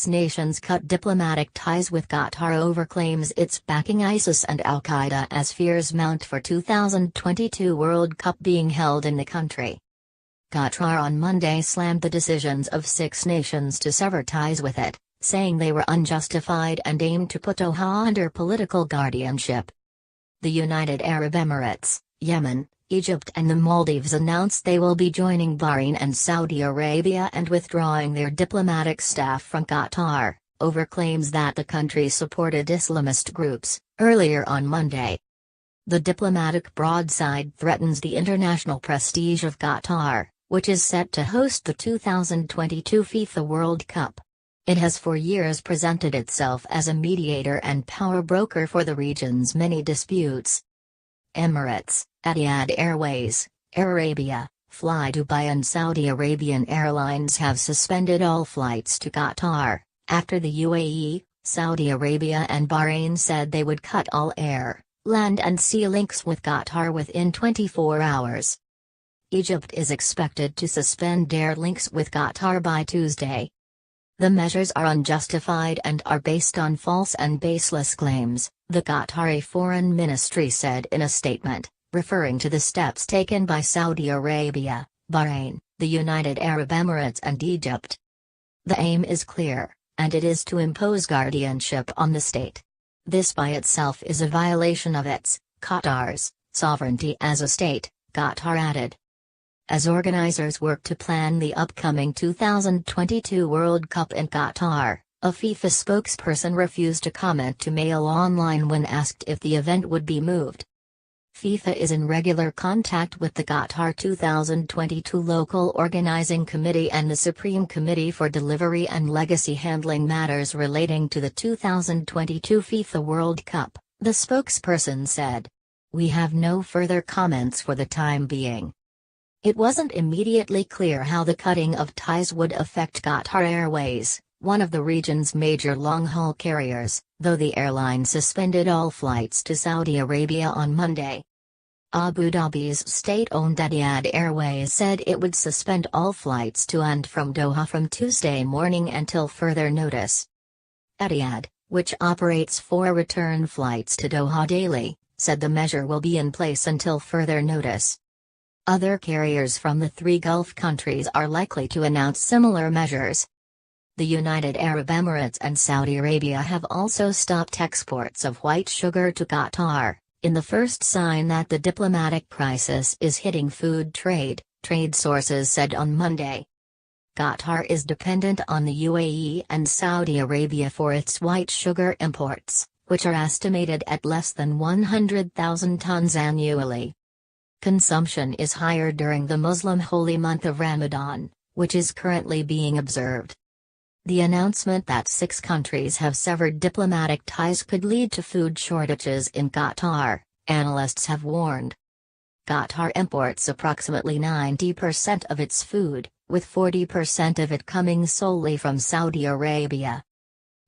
6 nations cut diplomatic ties with Qatar over claims it's backing ISIS and Al-Qaeda as fears mount for 2022 World Cup being held in the country. Qatar on Monday slammed the decisions of 6 nations to sever ties with it, saying they were unjustified and aimed to put Doha under political guardianship. The United Arab Emirates, Yemen, Egypt and the Maldives announced they will be joining Bahrain and Saudi Arabia and withdrawing their diplomatic staff from Qatar, over claims that the country supported Islamist groups, earlier on Monday. The diplomatic broadside threatens the international prestige of Qatar, which is set to host the 2022 FIFA World Cup. It has for years presented itself as a mediator and power broker for the region's many disputes. Emirates, Etihad Airways, Air Arabia, Fly Dubai and Saudi Arabian Airlines have suspended all flights to Qatar, after the UAE, Saudi Arabia and Bahrain said they would cut all air, land and sea links with Qatar within 24 hours. Egypt is expected to suspend air links with Qatar by Tuesday. The measures are unjustified and are based on false and baseless claims, the Qatari Foreign Ministry said in a statement, referring to the steps taken by Saudi Arabia, Bahrain, the United Arab Emirates and Egypt. The aim is clear, and it is to impose guardianship on the state. This by itself is a violation of Qatar's sovereignty as a state, Qatar added. As organizers work to plan the upcoming 2022 World Cup in Qatar, a FIFA spokesperson refused to comment to Mail Online when asked if the event would be moved. FIFA is in regular contact with the Qatar 2022 Local Organizing Committee and the Supreme Committee for Delivery and Legacy handling matters relating to the 2022 FIFA World Cup, the spokesperson said. We have no further comments for the time being. It wasn't immediately clear how the cutting of ties would affect Qatar Airways, one of the region's major long-haul carriers, though the airline suspended all flights to Saudi Arabia on Monday. Abu Dhabi's state-owned Etihad Airways said it would suspend all flights to and from Doha from Tuesday morning until further notice. Etihad, which operates 4 return flights to Doha daily, said the measure will be in place until further notice. Other carriers from the 3 Gulf countries are likely to announce similar measures. The United Arab Emirates and Saudi Arabia have also stopped exports of white sugar to Qatar, in the first sign that the diplomatic crisis is hitting food trade, trade sources said on Monday. Qatar is dependent on the UAE and Saudi Arabia for its white sugar imports, which are estimated at less than 100,000 tons annually. Consumption is higher during the Muslim holy month of Ramadan, which is currently being observed. The announcement that 6 countries have severed diplomatic ties could lead to food shortages in Qatar, analysts have warned. Qatar imports approximately 90% of its food, with 40% of it coming solely from Saudi Arabia.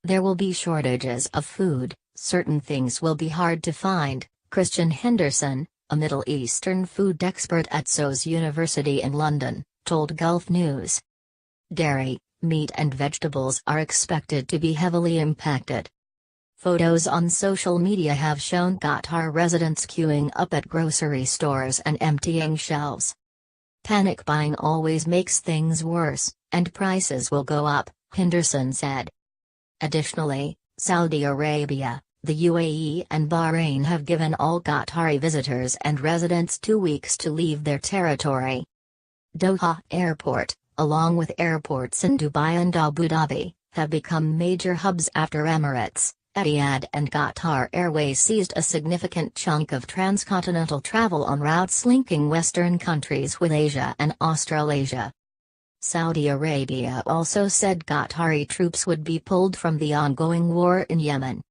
There will be shortages of food, certain things will be hard to find, Christian Henderson, a Middle Eastern food expert at SOAS University in London, told Gulf News. Dairy, meat and vegetables are expected to be heavily impacted. Photos on social media have shown Qatar residents queuing up at grocery stores and emptying shelves. Panic buying always makes things worse, and prices will go up, Henderson said. Additionally, Saudi Arabia, the UAE and Bahrain have given all Qatari visitors and residents 2 weeks to leave their territory. Doha Airport, along with airports in Dubai and Abu Dhabi, have become major hubs after Emirates, Etihad and Qatar Airways seized a significant chunk of transcontinental travel on routes linking Western countries with Asia and Australasia. Saudi Arabia also said Qatari troops would be pulled from the ongoing war in Yemen.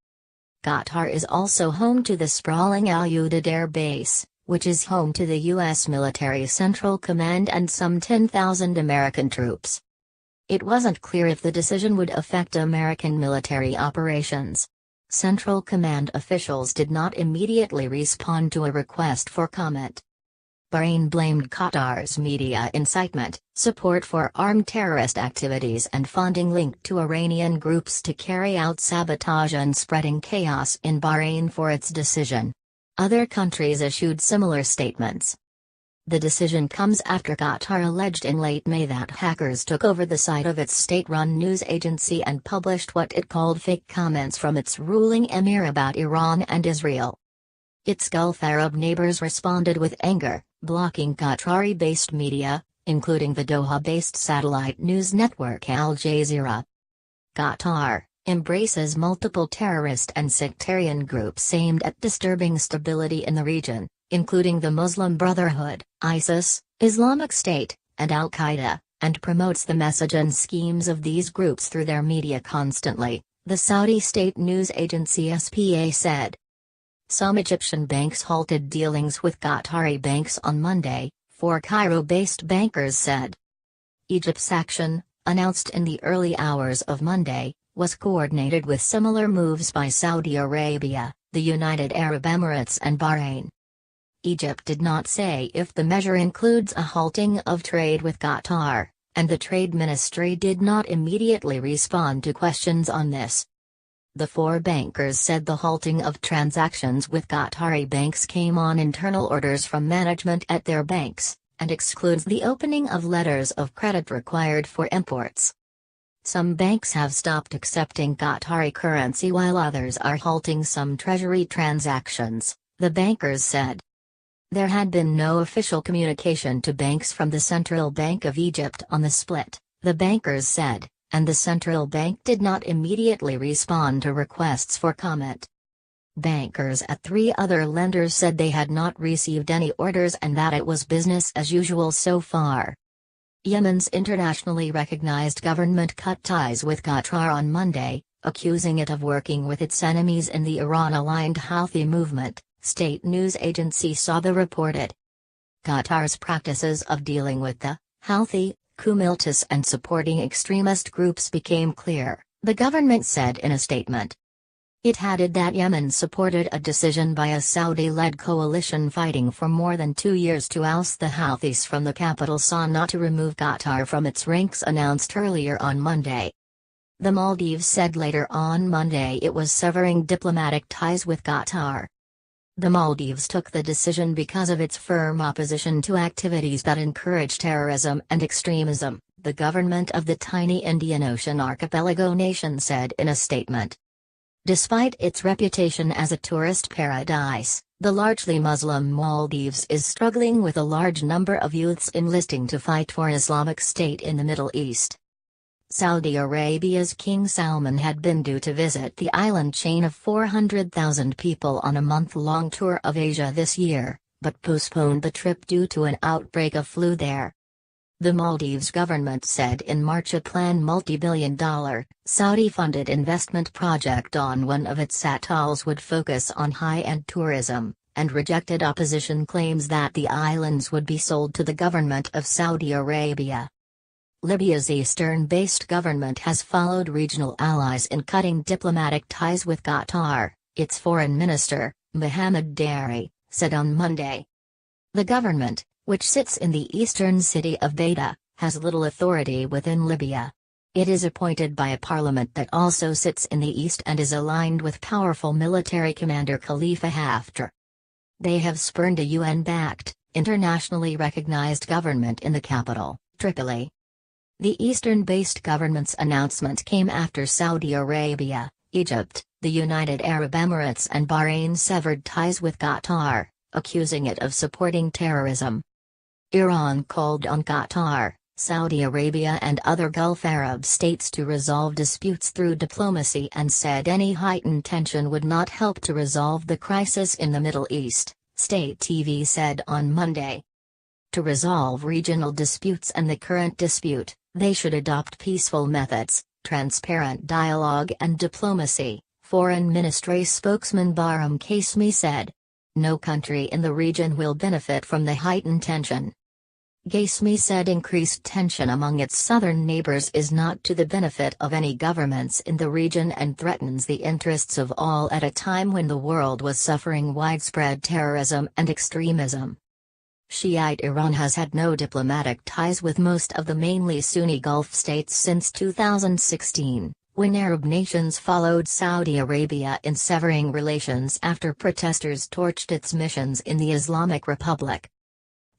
Qatar is also home to the sprawling Al Udeid Air Base, which is home to the U.S. Military Central Command and some 10,000 American troops. It wasn't clear if the decision would affect American military operations. Central Command officials did not immediately respond to a request for comment. Bahrain blamed Qatar's media incitement, support for armed terrorist activities and funding linked to Iranian groups to carry out sabotage and spreading chaos in Bahrain for its decision. Other countries issued similar statements. The decision comes after Qatar alleged in late May that hackers took over the site of its state-run news agency and published what it called fake comments from its ruling emir about Iran and Israel. Its Gulf Arab neighbors responded with anger, blocking Qatari-based media, including the Doha-based satellite news network Al Jazeera. Qatar embraces multiple terrorist and sectarian groups aimed at disturbing stability in the region, including the Muslim Brotherhood, ISIS, Islamic State, and Al-Qaeda, and promotes the message and schemes of these groups through their media constantly, the Saudi state news agency SPA said. Some Egyptian banks halted dealings with Qatari banks on Monday, 4 Cairo-based bankers said. Egypt's action, announced in the early hours of Monday, was coordinated with similar moves by Saudi Arabia, the United Arab Emirates and Bahrain. Egypt did not say if the measure includes a halting of trade with Qatar, and the Trade Ministry did not immediately respond to questions on this. The 4 bankers said the halting of transactions with Qatari banks came on internal orders from management at their banks, and excludes the opening of letters of credit required for imports. Some banks have stopped accepting Qatari currency while others are halting some treasury transactions, the bankers said. There had been no official communication to banks from the Central Bank of Egypt on the split, the bankers said, and the central bank did not immediately respond to requests for comment. Bankers at 3 other lenders said they had not received any orders and that it was business as usual so far. Yemen's internationally recognized government cut ties with Qatar on Monday, accusing it of working with its enemies in the Iran-aligned Houthi movement, state news agency Saba reported. Qatar's practices of dealing with the Houthi, Qumiltis and supporting extremist groups became clear, the government said in a statement. It added that Yemen supported a decision by a Saudi-led coalition fighting for more than 2 years to oust the Houthis from the capital Sana'a to remove Qatar from its ranks, announced earlier on Monday. The Maldives said later on Monday it was severing diplomatic ties with Qatar. The Maldives took the decision because of its firm opposition to activities that encourage terrorism and extremism, the government of the tiny Indian Ocean archipelago nation said in a statement. Despite its reputation as a tourist paradise, the largely Muslim Maldives is struggling with a large number of youths enlisting to fight for Islamic State in the Middle East. Saudi Arabia's King Salman had been due to visit the island chain of 400,000 people on a month-long tour of Asia this year, but postponed the trip due to an outbreak of flu there. The Maldives government said in March a planned multi-billion-dollar, Saudi-funded investment project on one of its atolls would focus on high-end tourism, and rejected opposition claims that the islands would be sold to the government of Saudi Arabia. Libya's eastern-based government has followed regional allies in cutting diplomatic ties with Qatar, its foreign minister, Mohamed Dari, said on Monday. The government, which sits in the eastern city of Bayda, has little authority within Libya. It is appointed by a parliament that also sits in the east and is aligned with powerful military commander Khalifa Haftar. They have spurned a UN-backed, internationally recognized government in the capital, Tripoli. The eastern-based government's announcement came after Saudi Arabia, Egypt, the United Arab Emirates and Bahrain severed ties with Qatar, accusing it of supporting terrorism. Iran called on Qatar, Saudi Arabia and other Gulf Arab states to resolve disputes through diplomacy and said any heightened tension would not help to resolve the crisis in the Middle East, state TV said on Monday. To resolve regional disputes and the current dispute, they should adopt peaceful methods, transparent dialogue and diplomacy, Foreign Ministry spokesman Bahram Qasmi said. No country in the region will benefit from the heightened tension. Qasmi said increased tension among its southern neighbors is not to the benefit of any governments in the region and threatens the interests of all at a time when the world was suffering widespread terrorism and extremism. Shiite Iran has had no diplomatic ties with most of the mainly Sunni Gulf states since 2016, when Arab nations followed Saudi Arabia in severing relations after protesters torched its missions in the Islamic Republic.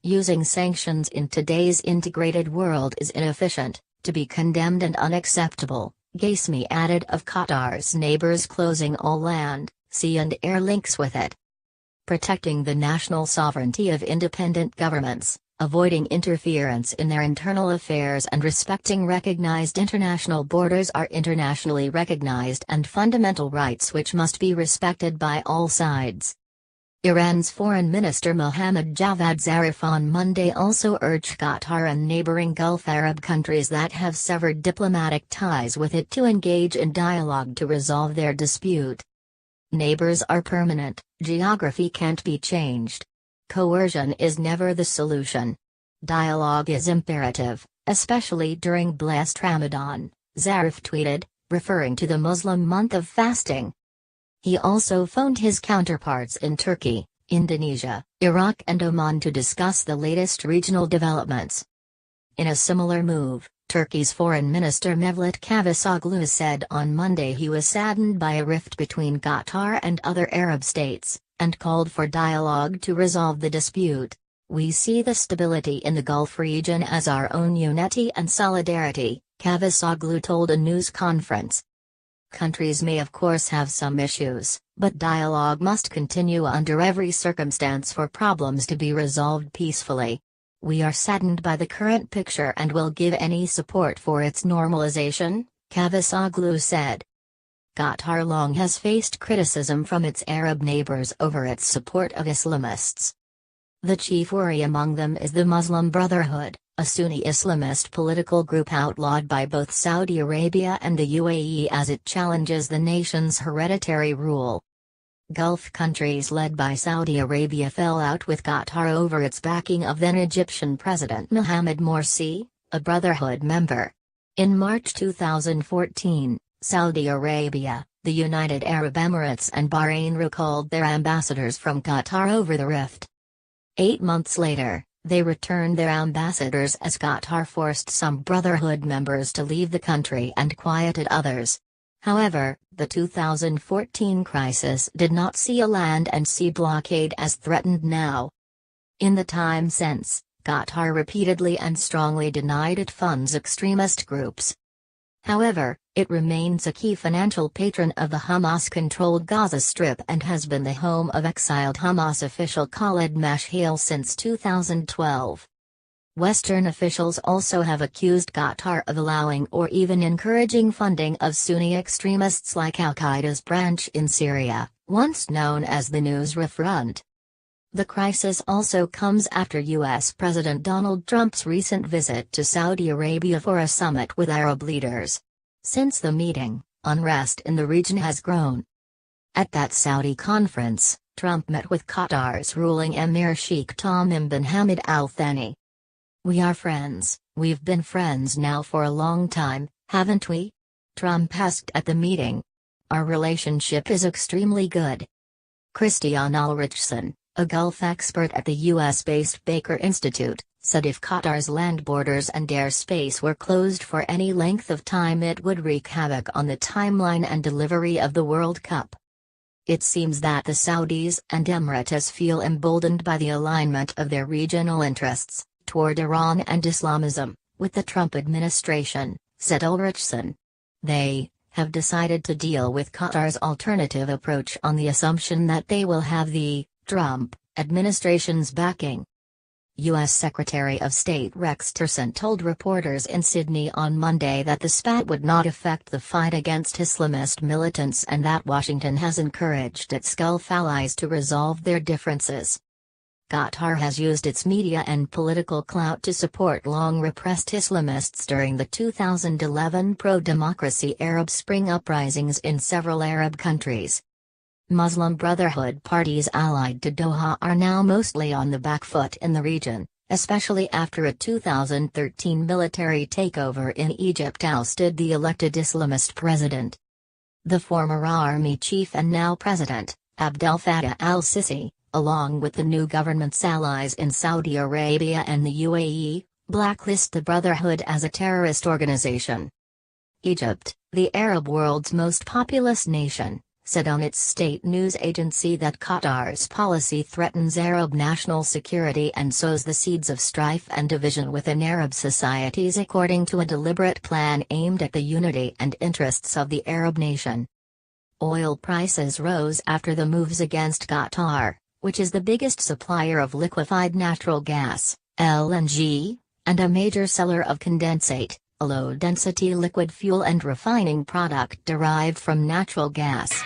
Using sanctions in today's integrated world is inefficient, to be condemned and unacceptable, Ghasmi added of Qatar's neighbors closing all land, sea and air links with it. Protecting the national sovereignty of independent governments, avoiding interference in their internal affairs and respecting recognized international borders are internationally recognized and fundamental rights which must be respected by all sides. Iran's Foreign Minister Mohammad Javad Zarif on Monday also urged Qatar and neighboring Gulf Arab countries that have severed diplomatic ties with it to engage in dialogue to resolve their dispute. Neighbors are permanent, geography can't be changed. Coercion is never the solution. Dialogue is imperative, especially during blessed Ramadan, Zarif tweeted, referring to the Muslim month of fasting. He also phoned his counterparts in Turkey, Indonesia, Iraq and Oman to discuss the latest regional developments. In a similar move, Turkey's Foreign Minister Mevlut Cavusoglu said on Monday he was saddened by a rift between Qatar and other Arab states, and called for dialogue to resolve the dispute. We see the stability in the Gulf region as our own unity and solidarity, Cavusoglu told a news conference. Countries may of course have some issues, but dialogue must continue under every circumstance for problems to be resolved peacefully. We are saddened by the current picture and will give any support for its normalization, Cavusoglu said. Qatar long has faced criticism from its Arab neighbors over its support of Islamists. The chief worry among them is the Muslim Brotherhood, a Sunni Islamist political group outlawed by both Saudi Arabia and the UAE as it challenges the nation's hereditary rule. Gulf countries led by Saudi Arabia fell out with Qatar over its backing of then-Egyptian President Mohamed Morsi, a Brotherhood member. In March 2014, Saudi Arabia, the United Arab Emirates and Bahrain recalled their ambassadors from Qatar over the rift. 8 months later, they returned their ambassadors as Qatar forced some Brotherhood members to leave the country and quieted others. However, the 2014 crisis did not see a land and sea blockade as threatened now. In the time since, Qatar repeatedly and strongly denied it funds extremist groups. However, it remains a key financial patron of the Hamas-controlled Gaza Strip and has been the home of exiled Hamas official Khalid Mashhal since 2012. Western officials also have accused Qatar of allowing or even encouraging funding of Sunni extremists like Al-Qaeda's branch in Syria, once known as the Nusra Front. The crisis also comes after U.S. President Donald Trump's recent visit to Saudi Arabia for a summit with Arab leaders. Since the meeting, unrest in the region has grown. At that Saudi conference, Trump met with Qatar's ruling Emir Sheikh Tamim bin Hamad Al Thani. "We are friends, we've been friends now for a long time, haven't we?" Trump asked at the meeting. "Our relationship is extremely good." Christian Ulrichsen, a Gulf expert at the U.S.-based Baker Institute, said if Qatar's land borders and airspace were closed for any length of time it would wreak havoc on the timeline and delivery of the World Cup. It seems that the Saudis and Emirates feel emboldened by the alignment of their regional interests toward Iran and Islamism, with the Trump administration, said Ulrichsen. They have decided to deal with Qatar's alternative approach on the assumption that they will have the Trump administration's backing. U.S. Secretary of State Rex Tillerson told reporters in Sydney on Monday that the spat would not affect the fight against Islamist militants and that Washington has encouraged its Gulf allies to resolve their differences. Qatar has used its media and political clout to support long-repressed Islamists during the 2011 pro-democracy Arab Spring uprisings in several Arab countries. Muslim Brotherhood parties allied to Doha are now mostly on the back foot in the region, especially after a 2013 military takeover in Egypt ousted the elected Islamist president. The former army chief and now president, Abdel Fattah al-Sisi, along with the new government's allies in Saudi Arabia and the UAE, blacklist the Brotherhood as a terrorist organization. Egypt, the Arab world's most populous nation, said on its state news agency that Qatar's policy threatens Arab national security and sows the seeds of strife and division within Arab societies according to a deliberate plan aimed at the unity and interests of the Arab nation. Oil prices rose after the moves against Qatar, which is the biggest supplier of liquefied natural gas, LNG, and a major seller of condensate, a low-density liquid fuel and refining product derived from natural gas.